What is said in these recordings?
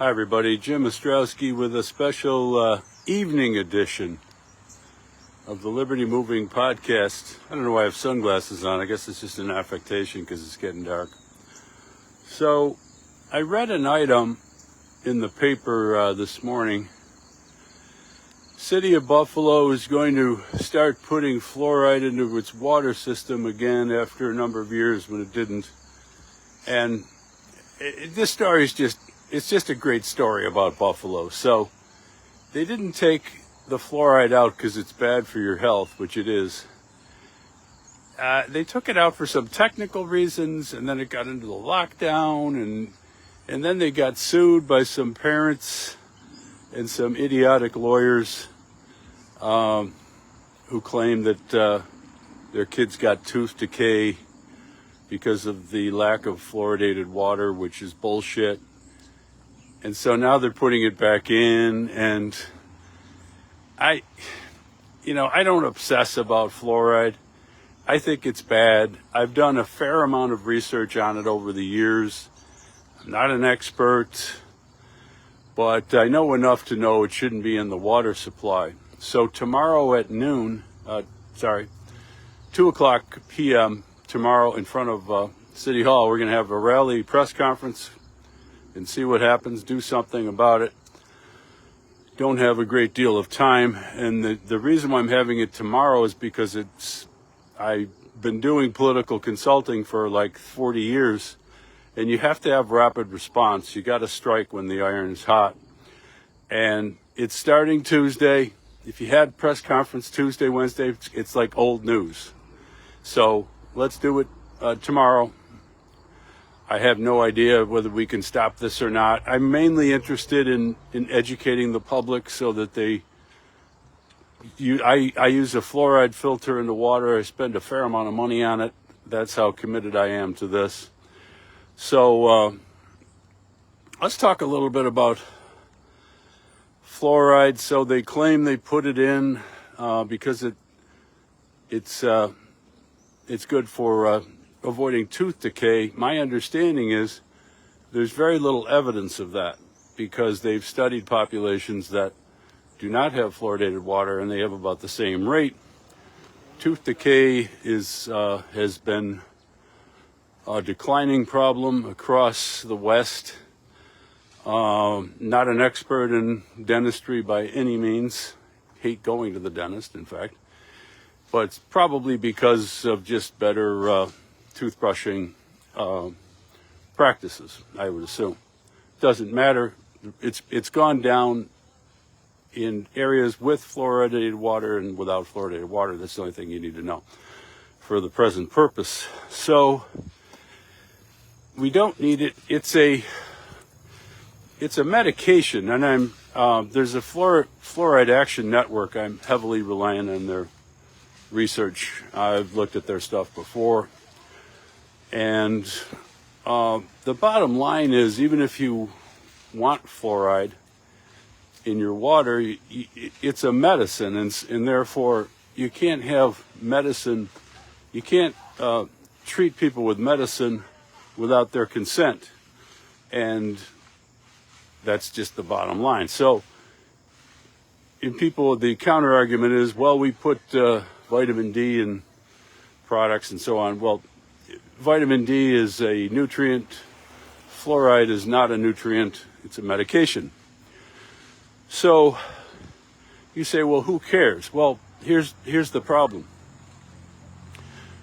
Hi everybody, Jim Ostrowski with a special evening edition of the Liberty Moving podcast. I don't know why I have sunglasses on. I guess it's just an affectation because it's getting dark. So I read an item in the paper this morning. City of Buffalo is going to start putting fluoride into its water system again after a number of years when it didn't. And this story is it's just a great story about Buffalo. So they didn't take the fluoride out because it's bad for your health, which it is. They took it out for some technical reasons, and then it got into the lockdown, and then they got sued by some parents and some idiotic lawyers who claimed that their kids got tooth decay because of the lack of fluoridated water, which is bullshit. And so now they're putting it back in, and I don't obsess about fluoride. I think it's bad. I've done a fair amount of research on it over the years. I'm not an expert, but I know enough to know it shouldn't be in the water supply. So tomorrow at 2:00 p.m. tomorrow in front of City Hall, we're going to have a rally press conference and see what happens, do something about it. Don't have a great deal of time, and the reason why I'm having it tomorrow is because I've been doing political consulting for like 40 years, and you have to have rapid response. You got to strike when the iron's hot. And it's starting Tuesday. If you had press conference Tuesday, Wednesday, it's like old news. So let's do it tomorrow. I have no idea whether we can stop this or not. I'm mainly interested in educating the public so that I use a fluoride filter in the water. I spend a fair amount of money on it. That's how committed I am to this. So let's talk a little bit about fluoride. So they claim they put it in because it's good for avoiding tooth decay. My understanding is there's very little evidence of that because they've studied populations that do not have fluoridated water, and they have about the same rate. Tooth decay has been a declining problem across the West. Not an expert in dentistry by any means. Hate going to the dentist, in fact. But it's probably because of just better toothbrushing practices, I would assume. Doesn't matter. It's gone down in areas with fluoridated water and without fluoridated water. That's the only thing you need to know for the present purpose. So we don't need it. It's a medication, and there's a Fluoride Action Network. I'm heavily reliant on their research. I've looked at their stuff before. And the bottom line is, even if you want fluoride in your water, it's a medicine, and therefore you can't have medicine. You can't treat people with medicine without their consent, and that's just the bottom line. So, the counter argument is, well, we put vitamin D in products and so on. Well, vitamin D is a nutrient. Fluoride is not a nutrient. It's a medication. So you say, well, who cares? Well, here's the problem.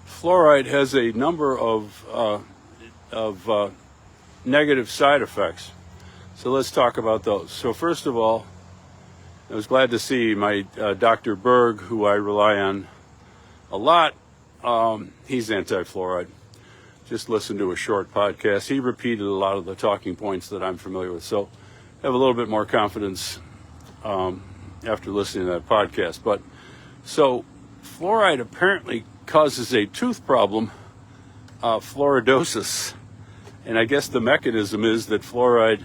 Fluoride has a number of negative side effects. So let's talk about those. So first of all, I was glad to see my Dr. Berg, who I rely on a lot. He's anti-fluoride. Just listened to a short podcast. He repeated a lot of the talking points that I'm familiar with. So I have a little bit more confidence after listening to that podcast. But so fluoride apparently causes a tooth problem, fluoridosis. And I guess the mechanism is that fluoride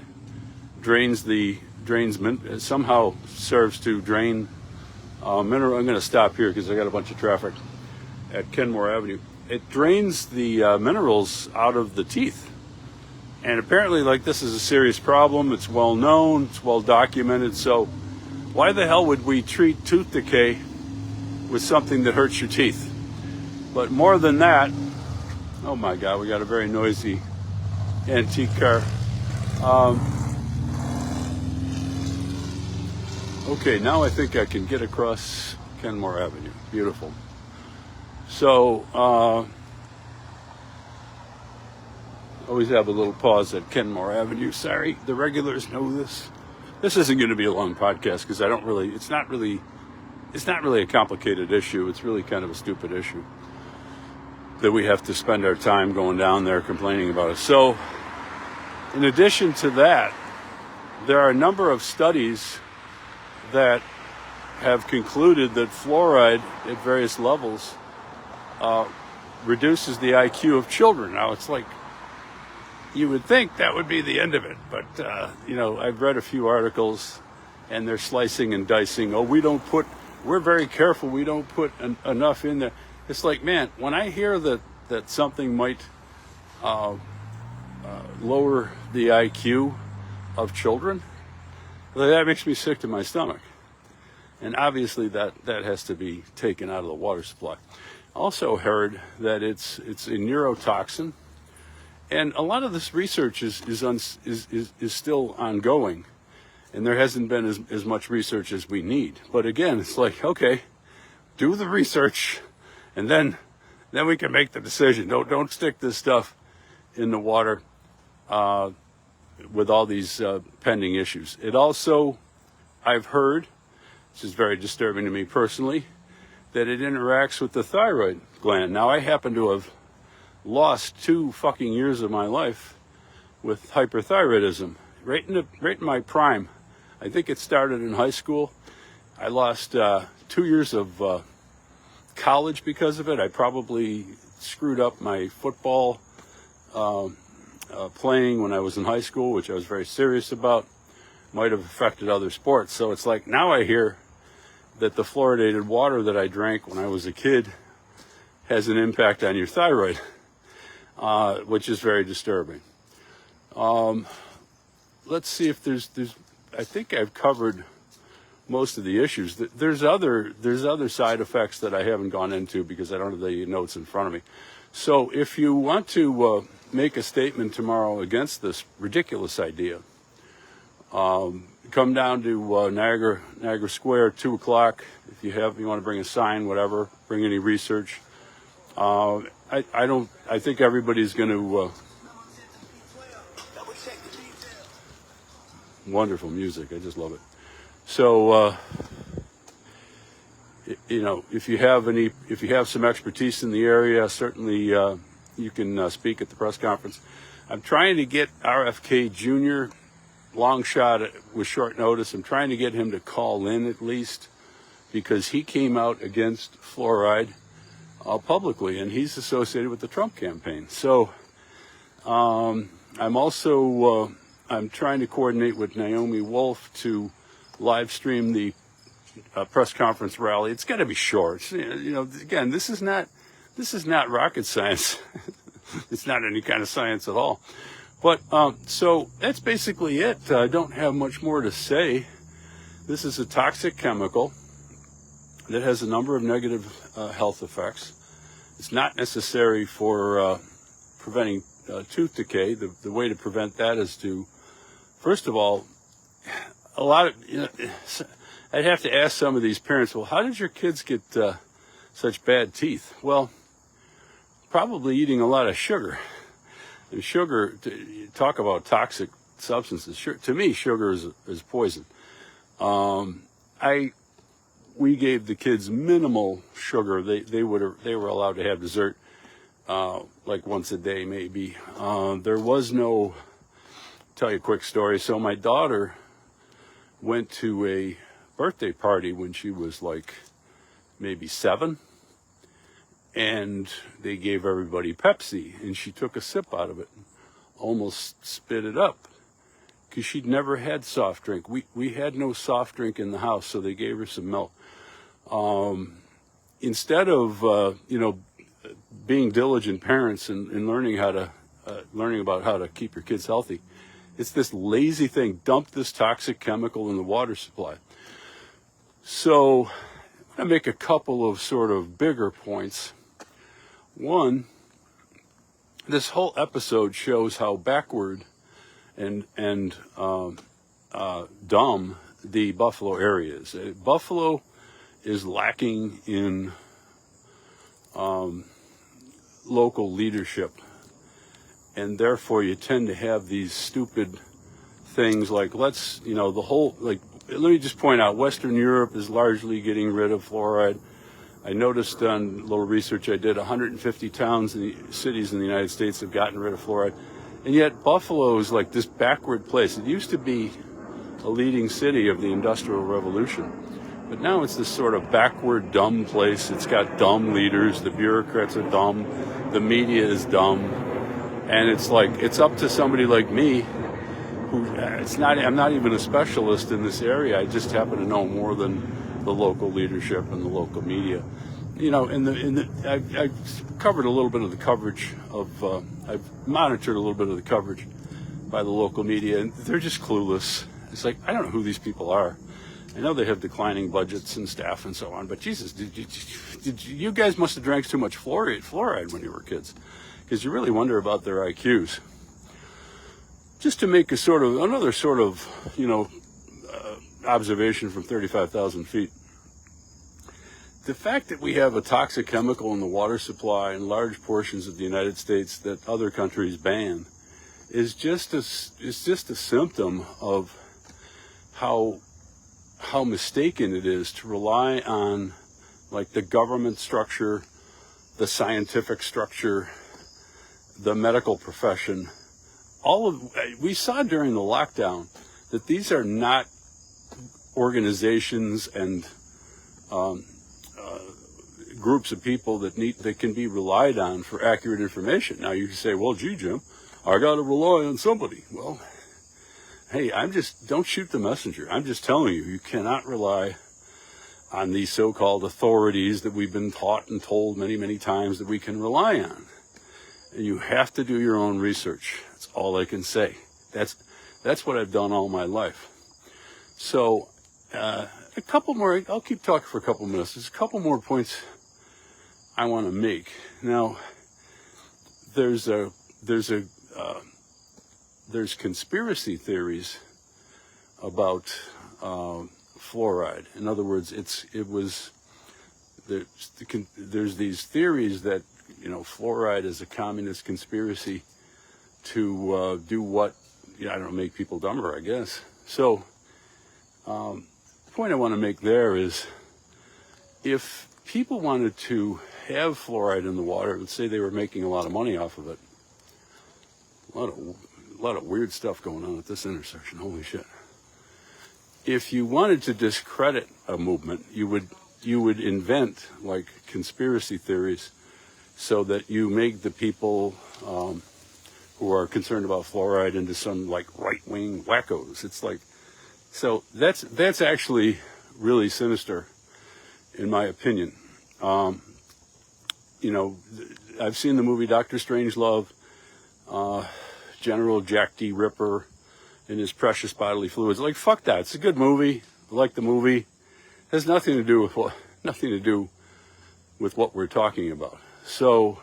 somehow serves to drain mineral. I'm going to stop here because I got a bunch of traffic at Kenmore Avenue. It drains the minerals out of the teeth, And apparently, like, this is a serious problem. It's well known, it's well documented. So why the hell would we treat tooth decay with something that hurts your teeth? But more than that, oh my God, we got a very noisy antique car. Okay, now I think I can get across Kenmore Avenue. Beautiful. So, always have a little pause at Kenmore Avenue. Sorry, the regulars know this. This isn't going to be a long podcast because it's not really a complicated issue. It's really kind of a stupid issue that we have to spend our time going down there complaining about it. So, in addition to that, there are a number of studies that have concluded that fluoride at various levels reduces the IQ of children. Now, it's like, you would think that would be the end of it, but I've read a few articles and they're slicing and dicing. Oh, we're very careful, we don't put enough in there. It's like, man, when I hear that something might lower the IQ of children, that makes me sick to my stomach. And obviously that has to be taken out of the water supply. Also heard that it's a neurotoxin, and a lot of this research is still ongoing, and there hasn't been as much research as we need. But again, it's like, okay, do the research, and then we can make the decision. Don't stick this stuff in the water with all these pending issues. It also, I've heard, which is very disturbing to me personally, that it interacts with the thyroid gland. Now, I happen to have lost 2 fucking years of my life with hyperthyroidism, right in my prime. I think it started in high school. I lost 2 years of college because of it. I probably screwed up my football playing when I was in high school, which I was very serious about. Might have affected other sports. So it's like, now I hear that the fluoridated water that I drank when I was a kid has an impact on your thyroid, which is very disturbing. Let's see if there's I think I've covered most of the issues. There's other side effects that I haven't gone into because I don't have the notes in front of me. So if you want to make a statement tomorrow against this ridiculous idea, come down to Niagara Square, 2 o'clock. If you want to bring a sign, whatever, bring any research. I think everybody's going to. Wonderful music. I just love it. So, if you have some expertise in the area, certainly you can speak at the press conference. I'm trying to get RFK Jr. long shot with short notice. I'm trying to get him to call in at least, because he came out against fluoride publicly, and he's associated with the Trump campaign. So I'm also I'm trying to coordinate with Naomi Wolf to live stream the press conference rally. It's got to be short. Again, this is not rocket science. It's not any kind of science at all. But so that's basically it. I don't have much more to say. This is a toxic chemical that has a number of negative health effects. It's not necessary for preventing tooth decay. The way to prevent that is to, first of all, I'd have to ask some of these parents, well, how did your kids get such bad teeth? Well, probably eating a lot of sugar. And sugar, talk about toxic substances. To me, sugar is poison. We gave the kids minimal sugar. They were allowed to have dessert like once a day, maybe. There was no. Tell you a quick story. So my daughter went to a birthday party when she was like maybe 7. And they gave everybody Pepsi, and she took a sip out of it, almost spit it up, because she'd never had soft drink. We had no soft drink in the house, so they gave her some milk. Instead of being diligent parents and learning how to learning about how to keep your kids healthy. It's this lazy thing. Dump this toxic chemical in the water supply. So I'm going to make a couple of sort of bigger points. One, this whole episode shows how backward and dumb the Buffalo area is. Buffalo is lacking in local leadership, and therefore you tend to have these stupid things like let me just point out, Western Europe is largely getting rid of fluoride. I noticed on a little research I did, 150 towns and cities in the United States have gotten rid of fluoride. And yet Buffalo is like this backward place. It used to be a leading city of the Industrial Revolution, but now it's this sort of backward, dumb place. It's got dumb leaders. The bureaucrats are dumb. The media is dumb. And it's like, it's up to somebody like me I'm not even a specialist in this area. I just happen to know more than the local leadership and the local media. I've covered a little bit of the coverage I've monitored a little bit of the coverage by the local media, and they're just clueless. It's like, I don't know who these people are. I know they have declining budgets and staff and so on, but Jesus, you guys must have drank too much fluoride when you were kids, because you really wonder about their IQs. Just to make another sort of observation from 35,000 feet. The fact that we have a toxic chemical in the water supply in large portions of the United States that other countries ban is just a symptom of how mistaken it is to rely on like the government structure, the scientific structure, the medical profession. We saw during the lockdown that these are not organizations and groups of people that can be relied on for accurate information. Now you can say, well, gee, Jim, I got to rely on somebody. Well, hey, don't shoot the messenger. I'm just telling you cannot rely on these so-called authorities that we've been taught and told many, many times that we can rely on. And you have to do your own research. That's all I can say. That's what I've done all my life. So, a couple more, I'll keep talking for a couple minutes. There's a couple more points I want to make. Now, there's conspiracy theories about fluoride. In other words, there's these theories that fluoride is a communist conspiracy to do what, I don't know, make people dumber, I guess. So, the point I want to make there is, if people wanted to have fluoride in the water, let's say they were making a lot of money off of it, a lot of weird stuff going on at this intersection, holy shit. If you wanted to discredit a movement, you would invent like conspiracy theories so that you make the people who are concerned about fluoride into some like right-wing wackos. It's like, so that's actually really sinister, in my opinion. I've seen the movie Dr. Strangelove. General Jack D. Ripper and his precious bodily fluids. Like, fuck that. It's a good movie. I like the movie. It has nothing to do with what we're talking about. So,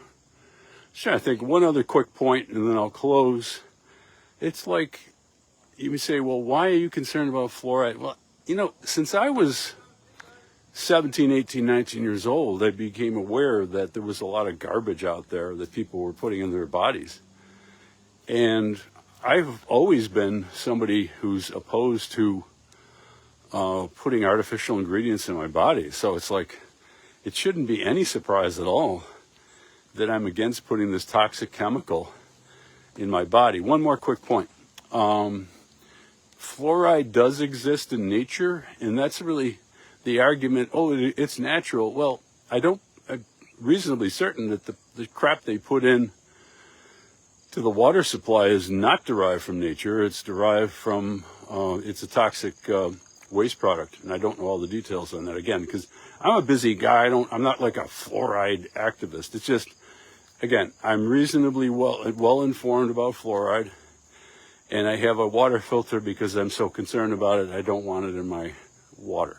just trying to think one other quick point, and then I'll close. It's like, you would say, well, why are you concerned about fluoride? Well, since I was 17, 18, 19 years old, I became aware that there was a lot of garbage out there that people were putting in their bodies. And I've always been somebody who's opposed to putting artificial ingredients in my body. So it's like, it shouldn't be any surprise at all that I'm against putting this toxic chemical in my body. One more quick point. Fluoride does exist in nature, and that's really the argument, it's natural. Well, I'm reasonably certain that the crap they put in to the water supply is not derived from nature. It's derived from, it's a toxic waste product. And I don't know all the details on that, again, because I'm a busy guy. I'm not like a fluoride activist. It's just, again, I'm reasonably well informed about fluoride, and I have a water filter because I'm so concerned about it. I don't want it in my water.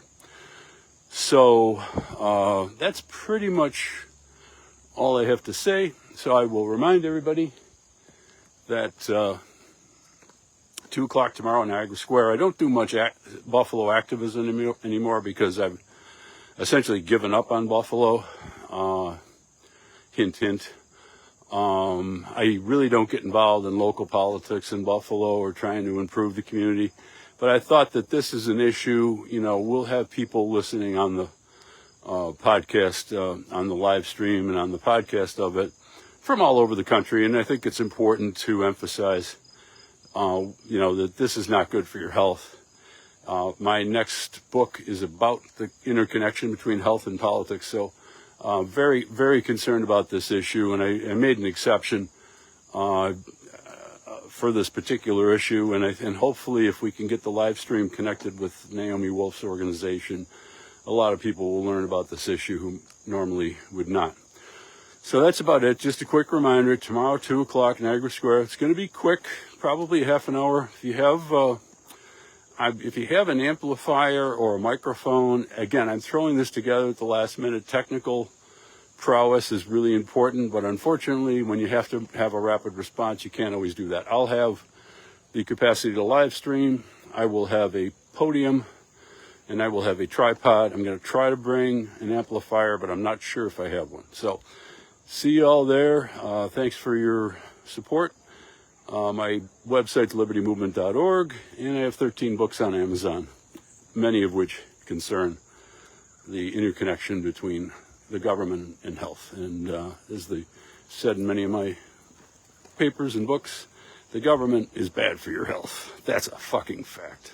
So that's pretty much all I have to say. So I will remind everybody that 2 o'clock tomorrow in Niagara Square. I don't do much Buffalo activism anymore because I've essentially given up on Buffalo. Hint, hint. I really don't get involved in local politics in Buffalo or trying to improve the community. But I thought that this is an issue. We'll have people listening on the podcast, on the live stream and on the podcast of it from all over the country. And I think it's important to emphasize, that this is not good for your health. My next book is about the interconnection between health and politics. So very, very concerned about this issue. And I made an exception for this particular issue, and hopefully if we can get the live stream connected with Naomi Wolf's organization, a lot of people will learn about this issue who normally would not. So that's about it. Just a quick reminder, tomorrow 2 o'clock, Niagara Square. It's going to be quick, probably half an hour. If you have an amplifier or a microphone, again, I'm throwing this together at the last minute. Technical prowess is really important, but unfortunately, when you have to have a rapid response, you can't always do that. I'll have the capacity to live stream. I will have a podium, and I will have a tripod. I'm going to try to bring an amplifier, but I'm not sure if I have one. So, see you all there. Thanks for your support. My website's libertymovement.org, and I have 13 books on Amazon, many of which concern the interconnection between the government and health. And as they said in many of my papers and books, the government is bad for your health. That's a fucking fact.